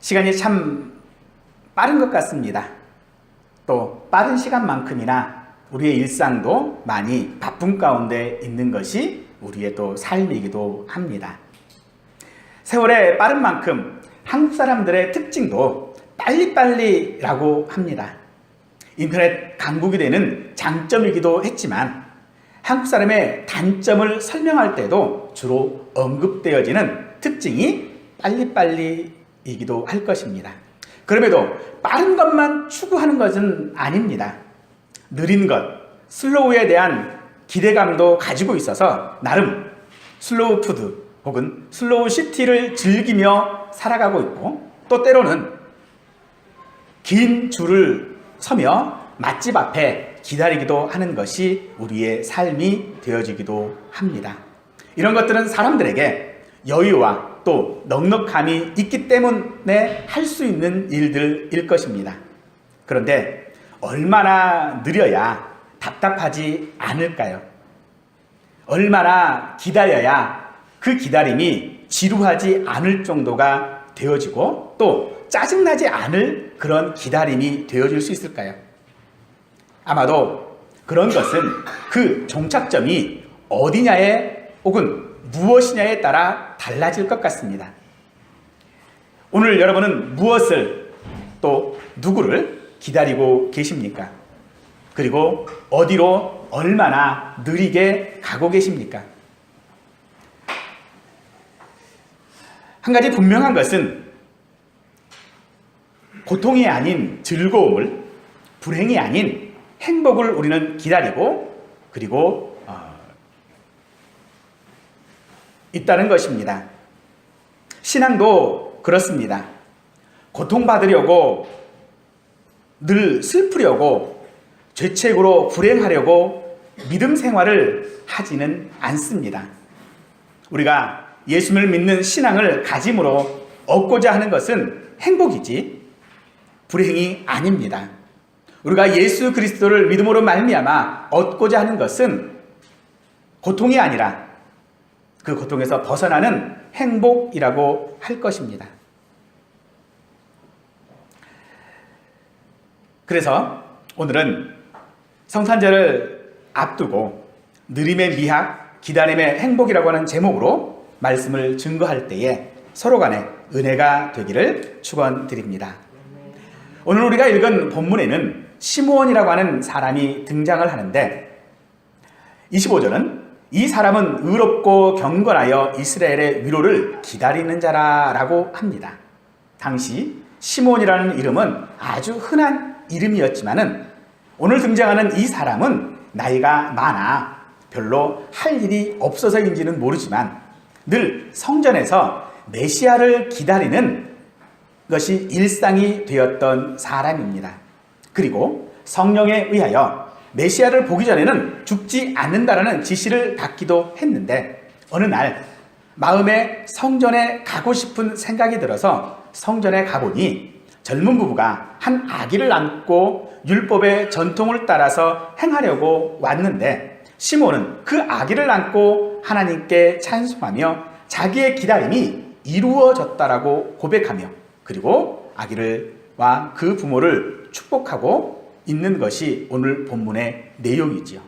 시간이 참 빠른 것 같습니다. 또 빠른 시간만큼이나 우리의 일상도 많이 바쁜 가운데 있는 것이 우리의 또 삶이기도 합니다. 세월의 빠른 만큼 한국 사람들의 특징도 빨리빨리라고 합니다. 인터넷 강국이 되는 장점이기도 했지만 한국 사람의 단점을 설명할 때도 주로 언급되어지는 특징이 빨리빨리이기도 할 것입니다. 그럼에도 빠른 것만 추구하는 것은 아닙니다. 느린 것, 슬로우에 대한 기대감도 가지고 있어서 나름 슬로우 푸드 혹은 슬로우 시티를 즐기며 살아가고 있고, 또 때로는 긴 줄을 서며 맛집 앞에 기다리기도 하는 것이 우리의 삶이 되어지기도 합니다. 이런 것들은 사람들에게 여유와 또 넉넉함이 있기 때문에 할 수 있는 일들일 것입니다. 그런데 얼마나 느려야 답답하지 않을까요? 얼마나 기다려야 그 기다림이 지루하지 않을 정도가 되어지고 또 짜증나지 않을 그런 기다림이 되어질 수 있을까요? 아마도 그런 것은 그 종착점이 어디냐에 혹은 무엇이냐에 따라 달라질 것 같습니다. 오늘 여러분은 무엇을 또 누구를 기다리고 계십니까? 그리고 어디로 얼마나 느리게 가고 계십니까? 한 가지 분명한 것은 고통이 아닌 즐거움을, 불행이 아닌 행복을 우리는 기다리고 그리고 있다는 것입니다. 신앙도 그렇습니다. 고통받으려고, 늘 슬프려고, 죄책으로 불행하려고 믿음 생활을 하지는 않습니다. 우리가 예수를 믿는 신앙을 가짐으로 얻고자 하는 것은 행복이지 불행이 아닙니다. 우리가 예수 그리스도를 믿음으로 말미암아 얻고자 하는 것은 고통이 아니라 그 고통에서 벗어나는 행복이라고 할 것입니다. 그래서 오늘은 성탄절을 앞두고 느림의 미학, 기다림의 행복이라고 하는 제목으로 말씀을 증거할 때에 서로 간에 은혜가 되기를 축원드립니다. 오늘 우리가 읽은 본문에는 시므온이라고 하는 사람이 등장을 하는데 25절은 이 사람은 의롭고 경건하여 이스라엘의 위로를 기다리는 자라라고 합니다. 당시 시므온이라는 이름은 아주 흔한 이름이었지만은 오늘 등장하는 이 사람은 나이가 많아 별로 할 일이 없어서인지는 모르지만 늘 성전에서 메시아를 기다리는 것이 일상이 되었던 사람입니다. 그리고 성령에 의하여 메시아를 보기 전에는 죽지 않는다라는 지시를 받기도 했는데 어느 날 마음에 성전에 가고 싶은 생각이 들어서 성전에 가보니 젊은 부부가 한 아기를 안고 율법의 전통을 따라서 행하려고 왔는데 시몬은 그 아기를 안고 하나님께 찬송하며 자기의 기다림이 이루어졌다라고 고백하며 그리고 아기를와 그 부모를 축복하고 있는 것이 오늘 본문의 내용이지요.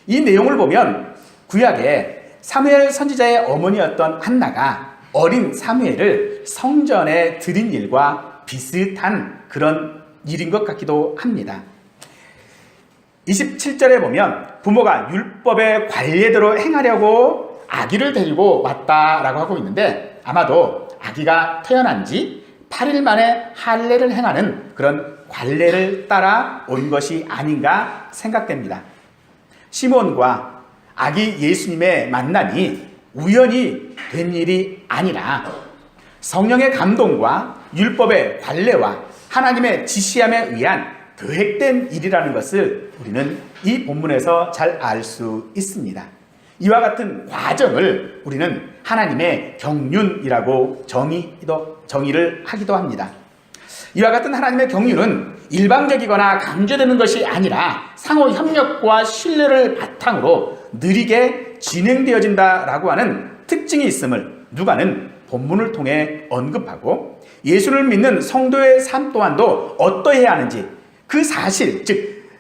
이 내용을 보면 구약에 사무엘 선지자의 어머니였던 한나가 어린 사무엘을 성전에 드린 일과 비슷한 그런 일인 것 같기도 합니다. 27절에 보면 부모가 율법의 관례대로 행하려고 아기를 데리고 왔다라고 하고 있는데 아마도 아기가 태어난 지 8일 만에 할례를 행하는 그런 관례를 따라 온 것이 아닌가 생각됩니다. 시몬과 아기 예수님의 만남이 우연히 된 일이 아니라 성령의 감동과 율법의 관례와 하나님의 지시함에 의한 계획된 일이라는 것을 우리는 이 본문에서 잘 알 수 있습니다. 이와 같은 과정을 우리는 하나님의 경륜이라고 정의를 하기도 합니다. 이와 같은 하나님의 경륜은 일방적이거나 강제되는 것이 아니라 상호 협력과 신뢰를 바탕으로 느리게 진행되어진다라고 하는 특징이 있음을 누가는 본문을 통해 언급하고 예수를 믿는 성도의 삶 또한도 어떠해야 하는지 그 사실, 즉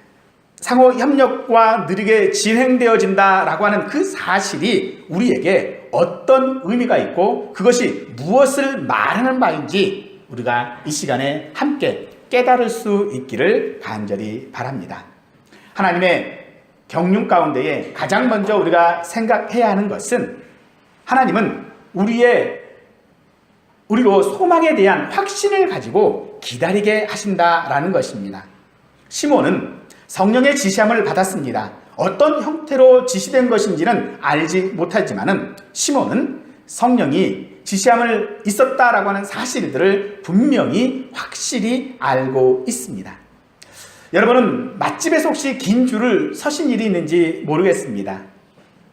상호 협력과 느리게 진행되어진다라고 하는 그 사실이 우리에게 어떤 의미가 있고 그것이 무엇을 말하는 바인지 우리가 이 시간에 함께 깨달을 수 있기를 간절히 바랍니다. 하나님의 경륜 가운데에 가장 먼저 우리가 생각해야 하는 것은 하나님은 우리로 소망에 대한 확신을 가지고 기다리게 하신다라는 것입니다. 시몬은 성령의 지시함을 받았습니다. 어떤 형태로 지시된 것인지는 알지 못하지만은 시몬은 성령이 지시함을 있었다라고 하는 사실들을 분명히 확실히 알고 있습니다. 여러분은 맛집에서 혹시 긴 줄을 서신 일이 있는지 모르겠습니다.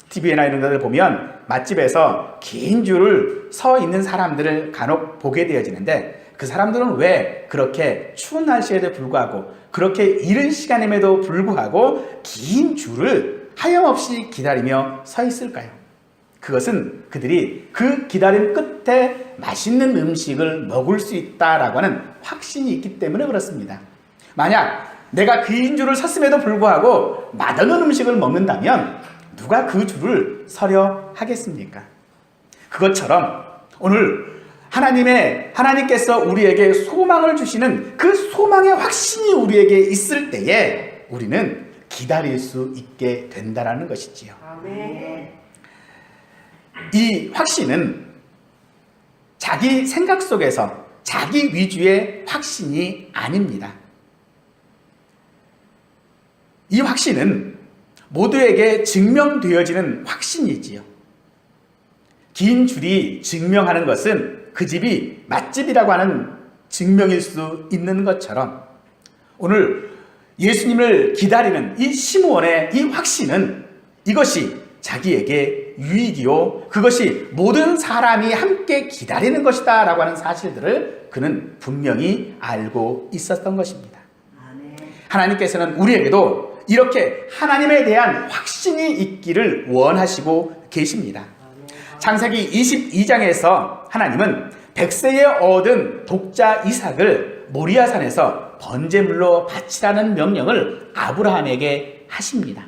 TV나 이런 것을 보면 맛집에서 긴 줄을 서 있는 사람들을 간혹 보게 되어지는데 그 사람들은 왜 그렇게 추운 날씨에도 불구하고 그렇게 이른 시간임에도 불구하고 긴 줄을 하염없이 기다리며 서 있을까요? 그것은 그들이 그 기다림 끝에 맛있는 음식을 먹을 수 있다라고 하는 확신이 있기 때문에 그렇습니다. 만약 내가 긴 줄을 섰음에도 불구하고 맛없는 음식을 먹는다면 누가 그 줄을 서려 하겠습니까? 그것처럼 오늘 하나님께서 우리에게 소망을 주시는 그 소망의 확신이 우리에게 있을 때에 우리는 기다릴 수 있게 된다는 것이지요. 아멘. 이 확신은 자기 생각 속에서 자기 위주의 확신이 아닙니다. 이 확신은 모두에게 증명되어지는 확신이지요. 긴 줄이 증명하는 것은 그 집이 맛집이라고 하는 증명일 수 있는 것처럼 오늘 예수님을 기다리는 이 시므온의 이 확신은 이것이 자기에게 유익이요 그것이 모든 사람이 함께 기다리는 것이다 라고 하는 사실들을 그는 분명히 알고 있었던 것입니다. 하나님께서는 우리에게도 이렇게 하나님에 대한 확신이 있기를 원하시고 계십니다. 창세기 22장에서 하나님은 백세에 얻은 독자 이삭을 모리아산에서 번제물로 바치라는 명령을 아브라함에게 하십니다.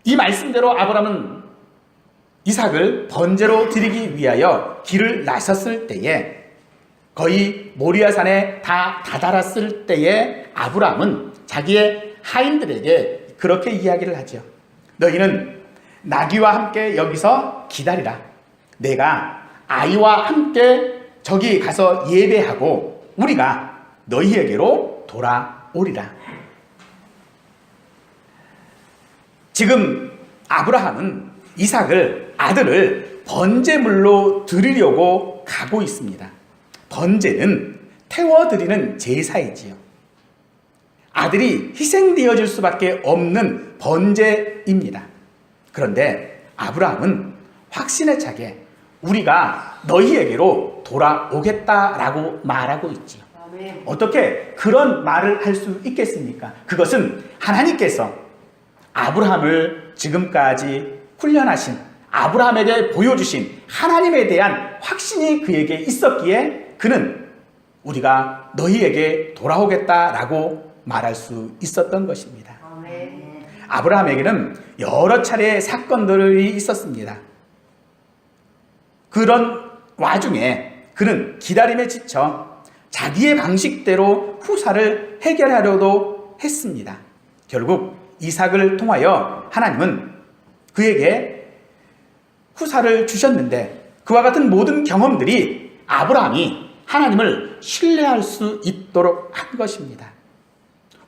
이 말씀대로 아브라함은 이삭을 번제로 드리기 위하여 길을 나섰을 때에 거의 모리아산에 다 다다랐을 때에 아브라함은 자기의 하인들에게 그렇게 이야기를 하죠. 너희는 나귀와 함께 여기서 기다리라. 내가 아이와 함께 저기 가서 예배하고 우리가 너희에게로 돌아오리라. 지금 아브라함은 아들을 번제물로 드리려고 가고 있습니다. 번제는 태워드리는 제사이지요. 아들이 희생되어질 수밖에 없는 번제입니다. 그런데 아브라함은 확신에 차게 우리가 너희에게로 돌아오겠다라고 말하고 있지요. 어떻게 그런 말을 할 수 있겠습니까? 그것은 하나님께서 아브라함을 지금까지 훈련하신 아브라함에게 보여주신 하나님에 대한 확신이 그에게 있었기에 그는 우리가 너희에게 돌아오겠다라고 말할 수 있었던 것입니다. 아브라함에게는 여러 차례의 사건들이 있었습니다. 그런 와중에 그는 기다림에 지쳐 자기의 방식대로 후사를 해결하려도 했습니다. 결국 이삭을 통하여 하나님은 그에게 후사를 주셨는데 그와 같은 모든 경험들이 아브라함이 하나님을 신뢰할 수 있도록 한 것입니다.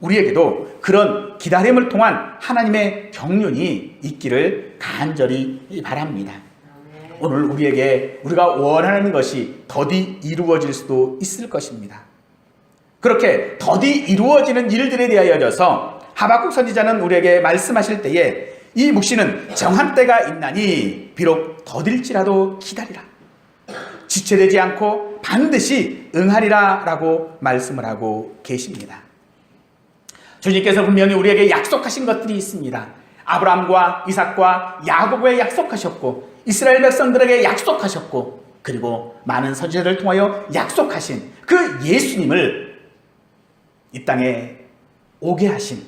우리에게도 그런 기다림을 통한 하나님의 경륜이 있기를 간절히 바랍니다. 오늘 우리가 원하는 것이 더디 이루어질 수도 있을 것입니다. 그렇게 더디 이루어지는 일들에 대하여서 하박국 선지자는 우리에게 말씀하실 때에 이 묵시는 정한 때가 있나니 비록 더딜지라도 기다리라. 지체되지 않고 반드시 응하리라 라고 말씀을 하고 계십니다. 주님께서 분명히 우리에게 약속하신 것들이 있습니다. 아브라함과 이삭과 야곱에 약속하셨고 이스라엘 백성들에게 약속하셨고 그리고 많은 선지자를 통하여 약속하신 그 예수님을 이 땅에 오게 하신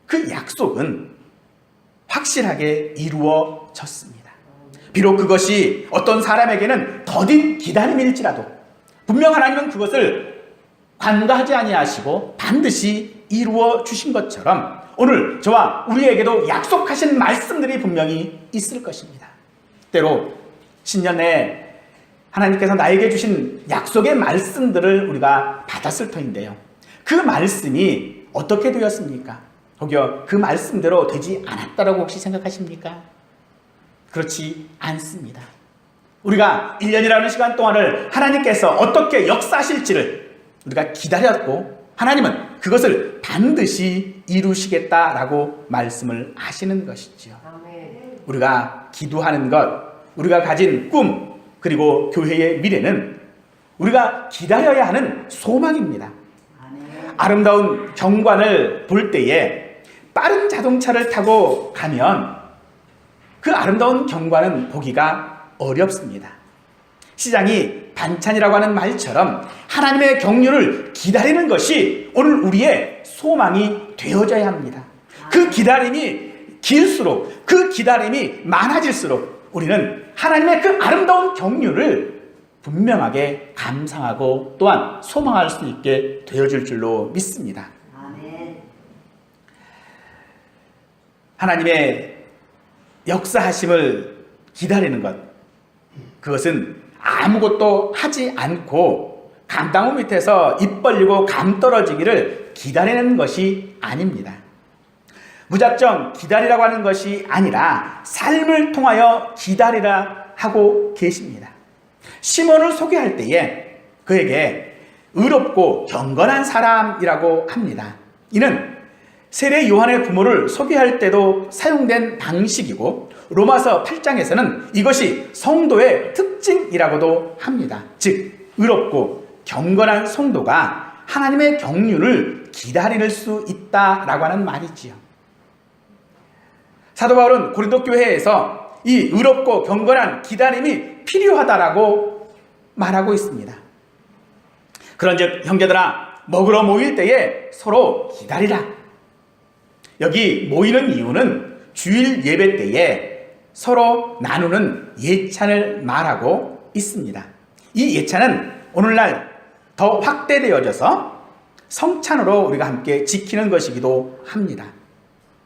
그 약속은 확실하게 이루어졌습니다. 비록 그것이 어떤 사람에게는 더딘 기다림일지라도 분명 하나님은 그것을 관가하지 아니하시고 반드시 이루어 주신 것처럼 오늘 저와 우리에게도 약속하신 말씀들이 분명히 있을 것입니다. 때로 신년 내에 하나님께서 나에게 주신 약속의 말씀들을 우리가 받았을 터인데요. 그 말씀이 어떻게 되었습니까? 혹여 그 말씀대로 되지 않았다라고 혹시 생각하십니까? 그렇지 않습니다. 우리가 1년이라는 시간 동안을 하나님께서 어떻게 역사하실지를 우리가 기다렸고 하나님은 그것을 반드시 이루시겠다라고 말씀을 하시는 것이지요. 우리가 기도하는 것, 우리가 가진 꿈, 그리고 교회의 미래는 우리가 기다려야 하는 소망입니다. 아름다운 경관을 볼 때에 빠른 자동차를 타고 가면 그 아름다운 경관은 보기가 어렵습니다. 시장이 반찬이라고 하는 말처럼 하나님의 경륜을 기다리는 것이 오늘 우리의 소망이 되어져야 합니다. 그 기다림이 길수록, 그 기다림이 많아질수록 우리는 하나님의 그 아름다운 경륜을 분명하게 감상하고 또한 소망할 수 있게 되어질 줄로 믿습니다. 하나님의 역사하심을 기다리는 것, 그것은 아무것도 하지 않고 감나무 밑에서 입 벌리고 감 떨어지기를 기다리는 것이 아닙니다. 무작정 기다리라고 하는 것이 아니라 삶을 통하여 기다리라 하고 계십니다. 시몬을 소개할 때에 그에게 의롭고 경건한 사람이라고 합니다. 이는 세례 요한의 부모를 소개할 때도 사용된 방식이고 로마서 8장에서는 이것이 성도의 특징이라고도 합니다. 즉 의롭고 경건한 성도가 하나님의 경륜을 기다릴 수 있다라고 하는 말이지요. 사도 바울은 고린도 교회에서 이 의롭고 경건한 기다림이 필요하다라고 말하고 있습니다. 그런즉 형제들아 먹으러 모일 때에 서로 기다리라. 여기 모이는 이유는 주일 예배 때에 서로 나누는 예찬을 말하고 있습니다. 이 예찬은 오늘날 더 확대되어져서 성찬으로 우리가 함께 지키는 것이기도 합니다.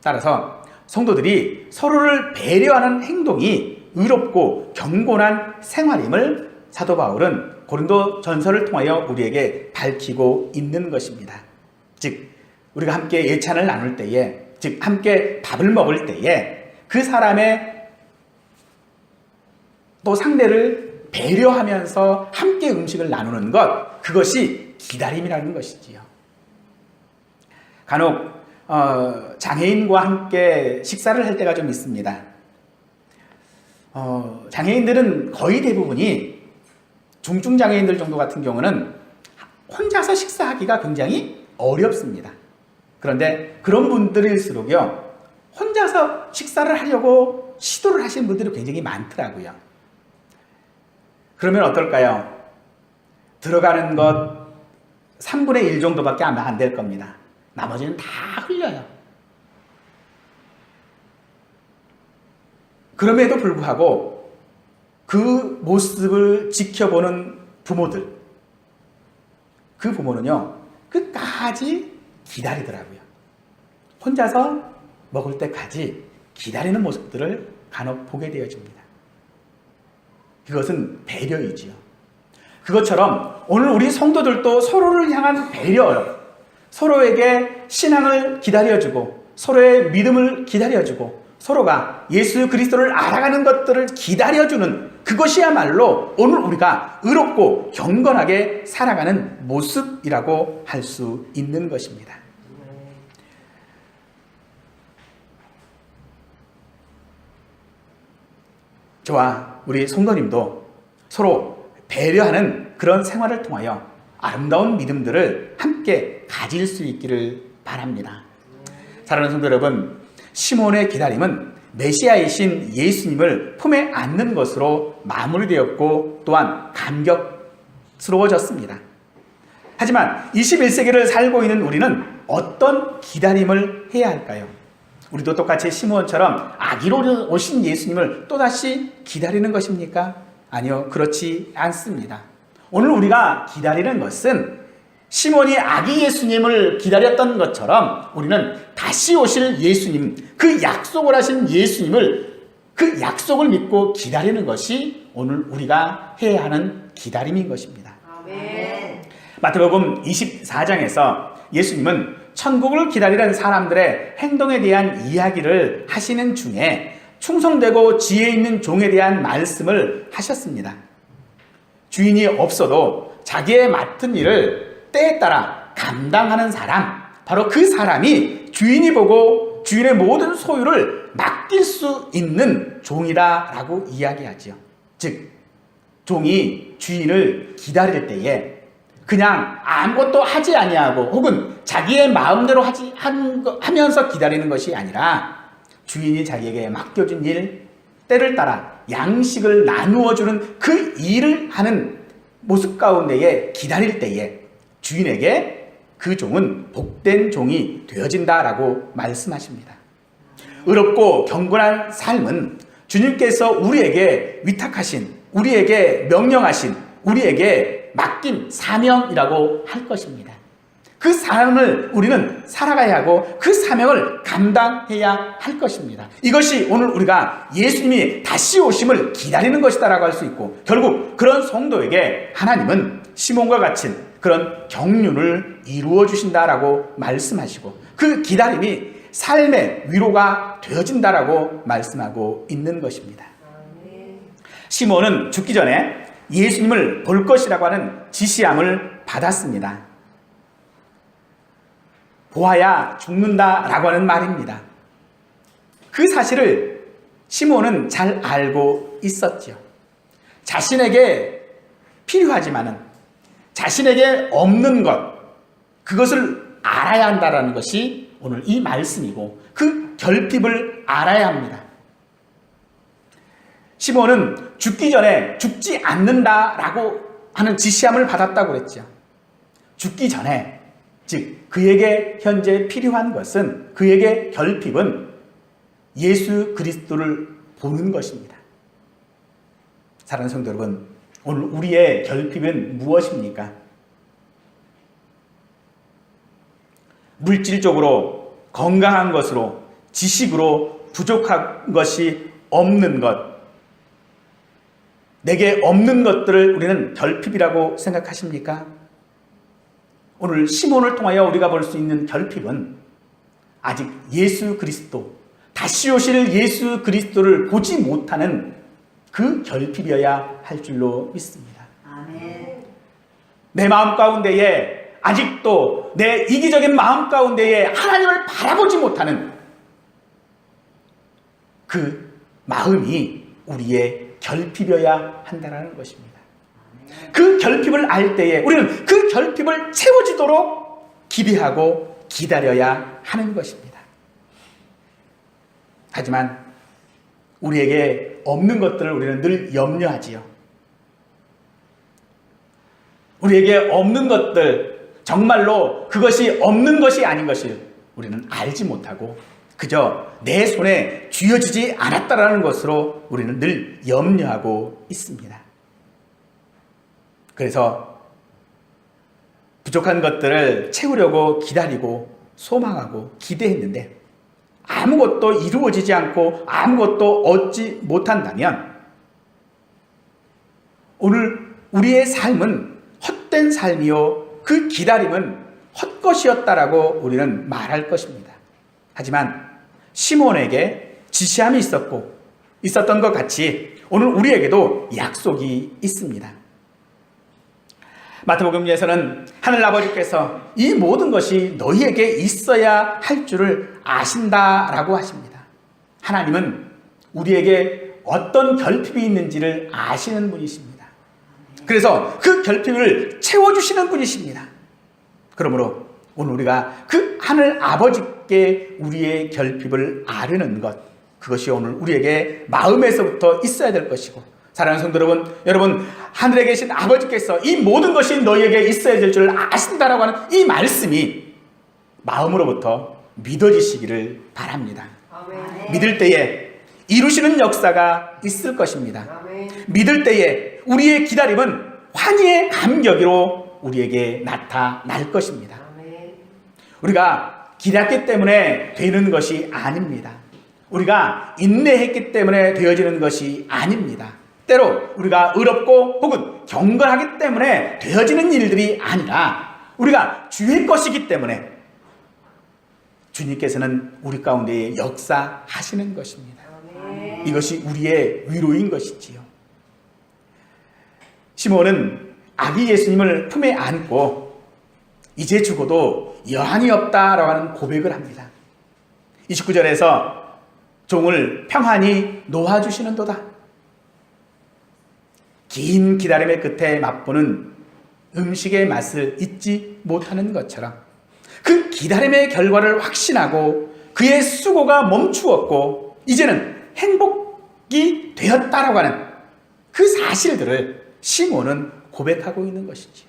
따라서 성도들이 서로를 배려하는 행동이 의롭고 경건한 생활임을 사도 바울은 고린도 전서를 통하여 우리에게 밝히고 있는 것입니다. 즉 우리가 함께 예찬을 나눌 때에, 즉 함께 밥을 먹을 때에 그 사람의 또 상대를 배려하면서 함께 음식을 나누는 것, 그것이 기다림이라는 것이지요. 간혹 장애인과 함께 식사를 할 때가 좀 있습니다. 장애인들은 거의 대부분이 중증 장애인들 정도 같은 경우는 혼자서 식사하기가 굉장히 어렵습니다. 그런데 그런 분들일수록요, 혼자서 식사를 하려고 시도를 하시는 분들이 굉장히 많더라고요. 그러면 어떨까요? 들어가는 것 3분의 1 정도밖에 아마 안 될 겁니다. 나머지는 다 흘려요. 그럼에도 불구하고 그 모습을 지켜보는 부모들, 그 부모는요 끝까지 기다리더라고요. 혼자서 먹을 때까지 기다리는 모습들을 간혹 보게 되어집니다. 그것은 배려이지요. 그것처럼 오늘 우리 성도들도 서로를 향한 배려, 서로에게 신앙을 기다려주고 서로의 믿음을 기다려주고 서로가 예수 그리스도를 알아가는 것들을 기다려주는 그것이야말로 오늘 우리가 의롭고 경건하게 살아가는 모습이라고 할 수 있는 것입니다. 저와 우리 성도님도 서로 배려하는 그런 생활을 통하여 아름다운 믿음들을 함께 가질 수 있기를 바랍니다. 사랑하는 성도 여러분, 시몬의 기다림은 메시아이신 예수님을 품에 안는 것으로 마무리되었고 또한 감격스러워졌습니다. 하지만 21세기를 살고 있는 우리는 어떤 기다림을 해야 할까요? 우리도 똑같이 시므온처럼 아기로 오신 예수님을 또다시 기다리는 것입니까? 아니요, 그렇지 않습니다. 오늘 우리가 기다리는 것은 시몬이 아기 예수님을 기다렸던 것처럼 우리는 다시 오실 예수님, 그 약속을 하신 예수님을, 그 약속을 믿고 기다리는 것이 오늘 우리가 해야 하는 기다림인 것입니다. 아멘. 마태복음 24장에서 예수님은 천국을 기다리는 사람들의 행동에 대한 이야기를 하시는 중에 충성되고 지혜 있는 종에 대한 말씀을 하셨습니다. 주인이 없어도 자기의 맡은 일을 때에 따라 감당하는 사람, 바로 그 사람이 주인이 보고 주인의 모든 소유를 맡길 수 있는 종이다라고 이야기하지요. 즉, 종이 주인을 기다릴 때에 그냥 아무것도 하지 아니하고 혹은 자기의 마음대로 하면서 기다리는 것이 아니라 주인이 자기에게 맡겨준 일, 때를 따라 양식을 나누어주는 그 일을 하는 모습 가운데에 기다릴 때에 주인에게 그 종은 복된 종이 되어진다라고 말씀하십니다. 의롭고 경건한 삶은 주님께서 우리에게 위탁하신, 우리에게 명령하신, 우리에게 맡긴 사명이라고 할 것입니다. 그 사명을 우리는 살아가야 하고 그 사명을 감당해야 할 것입니다. 이것이 오늘 우리가 예수님이 다시 오심을 기다리는 것이다라고 할 수 있고, 결국 그런 성도에게 하나님은 시몬과 같은 그런 경륜을 이루어 주신다라고 말씀하시고, 그 기다림이 삶의 위로가 되어진다라고 말씀하고 있는 것입니다. 시몬은 죽기 전에 예수님을 볼 것이라고 하는 지시함을 받았습니다. 보아야 죽는다라고 하는 말입니다. 그 사실을 시몬은 잘 알고 있었죠. 자신에게 필요하지만은 자신에게 없는 것, 그것을 알아야 한다는 것이 오늘 이 말씀이고, 그 결핍을 알아야 합니다. 시몬은 죽기 전에 죽지 않는다라고 하는 지시함을 받았다고 그랬죠. 죽기 전에, 즉 그에게 현재 필요한 것은, 그에게 결핍은 예수 그리스도를 보는 것입니다. 사랑하는 성도 여러분, 오늘 우리의 결핍은 무엇입니까? 물질적으로, 건강한 것으로, 지식으로 부족한 것이 없는 것, 내게 없는 것들을 우리는 결핍이라고 생각하십니까? 오늘 시몬을 통하여 우리가 볼 수 있는 결핍은 아직 예수 그리스도, 다시 오실 예수 그리스도를 보지 못하는 그 결핍이어야 할 줄로 믿습니다. 아멘. 내 마음 가운데에, 아직도 내 이기적인 마음 가운데에 하나님을 바라보지 못하는 그 마음이 우리의 결핍이어야 한다는 것입니다. 그 결핍을 알 때에 우리는 그 결핍을 채워지도록 기대하고 기다려야 하는 것입니다. 하지만 우리에게 없는 것들을 우리는 늘 염려하지요. 우리에게 없는 것들, 정말로 그것이 없는 것이 아닌 것을 우리는 알지 못하고 그저 내 손에 쥐어지지 않았다라는 것으로 우리는 늘 염려하고 있습니다. 그래서 부족한 것들을 채우려고 기다리고 소망하고 기대했는데 아무것도 이루어지지 않고 아무것도 얻지 못한다면 오늘 우리의 삶은 헛된 삶이요, 그 기다림은 헛것이었다라고 우리는 말할 것입니다. 하지만 시몬에게 지시함이 있었던 것 같이 오늘 우리에게도 약속이 있습니다. 마태복음에서는 하늘아버지께서 이 모든 것이 너희에게 있어야 할 줄을 아신다라고 하십니다. 하나님은 우리에게 어떤 결핍이 있는지를 아시는 분이십니다. 그래서 그 결핍을 채워주시는 분이십니다. 그러므로 오늘 우리가 그 하늘 아버지께 우리의 결핍을 아뢰는 것, 그것이 오늘 우리에게 마음에서부터 있어야 될 것이고, 사랑하는 성도 여러분, 하늘에 계신 아버지께서 이 모든 것이 너희에게 있어야 될 줄 아신다라고 하는 이 말씀이 마음으로부터 믿어지시기를 바랍니다. 아멘. 믿을 때에 이루시는 역사가 있을 것입니다. 아멘. 믿을 때에 우리의 기다림은 환희의 감격으로 우리에게 나타날 것입니다. 아멘. 우리가 기다렸기 때문에 되는 것이 아닙니다. 우리가 인내했기 때문에 되어지는 것이 아닙니다. 때로 우리가 의롭고 혹은 경건하기 때문에 되어지는 일들이 아니라 우리가 주의 것이기 때문에 주님께서는 우리 가운데 역사하시는 것입니다. 아멘. 이것이 우리의 위로인 것이지요. 시몬은 아기 예수님을 품에 안고 이제 죽어도 여한이 없다라고 하는 고백을 합니다. 29절에서 종을 평안히 놓아주시는도다. 긴 기다림의 끝에 맛보는 음식의 맛을 잊지 못하는 것처럼 그 기다림의 결과를 확신하고 그의 수고가 멈추었고 이제는 행복이 되었다라고 하는 그 사실들을 시몬은 고백하고 있는 것이지요.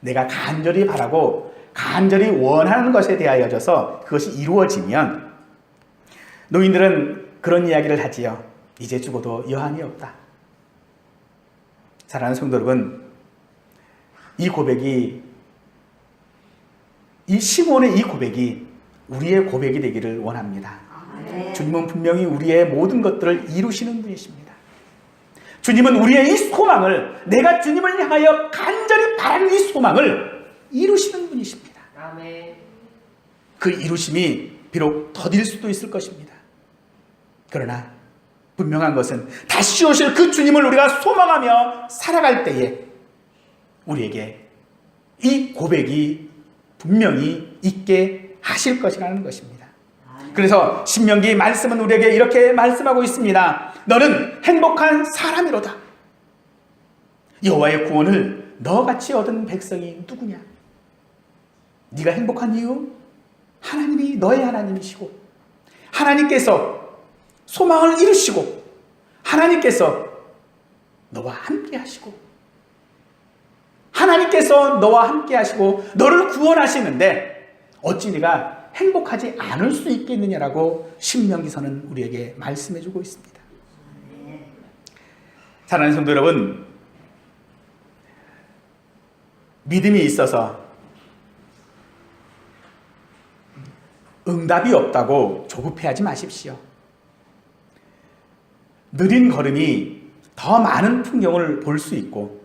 내가 간절히 바라고 간절히 원하는 것에 대하여져서 그것이 이루어지면 노인들은 그런 이야기를 하지요. 이제 죽어도 여한이 없다. 사랑하는 성도 여러분, 이 고백이, 이 시몬의 이 고백이 우리의 고백이 되기를 원합니다. 아멘. 주님은 분명히 우리의 모든 것들을 이루시는 분이십니다. 주님은 우리의 이 소망을, 내가 주님을 향하여 간절히 바라는 이 소망을 이루시는 분이십니다. 아멘. 그 이루심이 비록 더딜 수도 있을 것입니다. 그러나 분명한 것은 다시 오실 그 주님을 우리가 소망하며 살아갈 때에 우리에게 이 고백이 분명히 있게 하실 것이라는 것입니다. 그래서 신명기 말씀은 우리에게 이렇게 말씀하고 있습니다. 너는 행복한 사람이로다. 여호와의 구원을 너같이 얻은 백성이 누구냐? 네가 행복한 이유? 하나님이 너의 하나님이시고 하나님께서 소망을 이루시고 하나님께서 너와 함께 하시고 하나님께서 너와 함께 하시고 너를 구원하시는데 어찌 네가 행복하지 않을 수 있겠느냐라고 신명기서는 우리에게 말씀해 주고 있습니다. 사랑하는 성도 여러분, 믿음이 있어서 응답이 없다고 조급해하지 마십시오. 느린 걸음이 더 많은 풍경을 볼 수 있고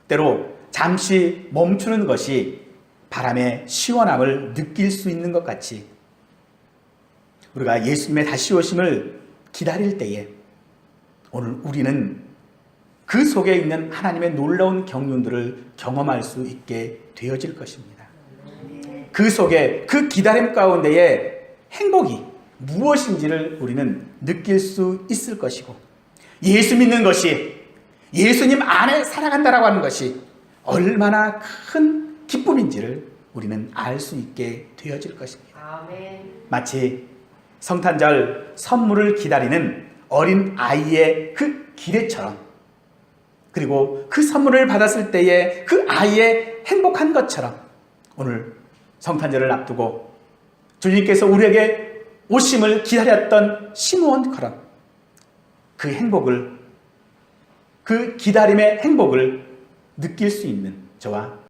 때로 잠시 멈추는 것이 바람의 시원함을 느낄 수 있는 것 같이 우리가 예수님의 다시 오심을 기다릴 때에 오늘 우리는 그 속에 있는 하나님의 놀라운 경륜들을 경험할 수 있게 되어질 것입니다. 그 속에 그 기다림 가운데에 행복이 무엇인지를 우리는 느낄 수 있을 것이고 예수 믿는 것이 예수님 안에 살아간다라고 하는 것이 얼마나 큰 기쁨인지를 우리는 알 수 있게 되어질 것입니다. 아멘. 마치 성탄절 선물을 기다리는 어린 아이의 그 기대처럼 그리고 그 선물을 받았을 때의 그 아이의 행복한 것처럼 오늘 성탄절을 앞두고 주님께서 우리에게 오심을 기다렸던 시므온처럼 그 행복을 그 기다림의 행복을 느낄 수 있는 저와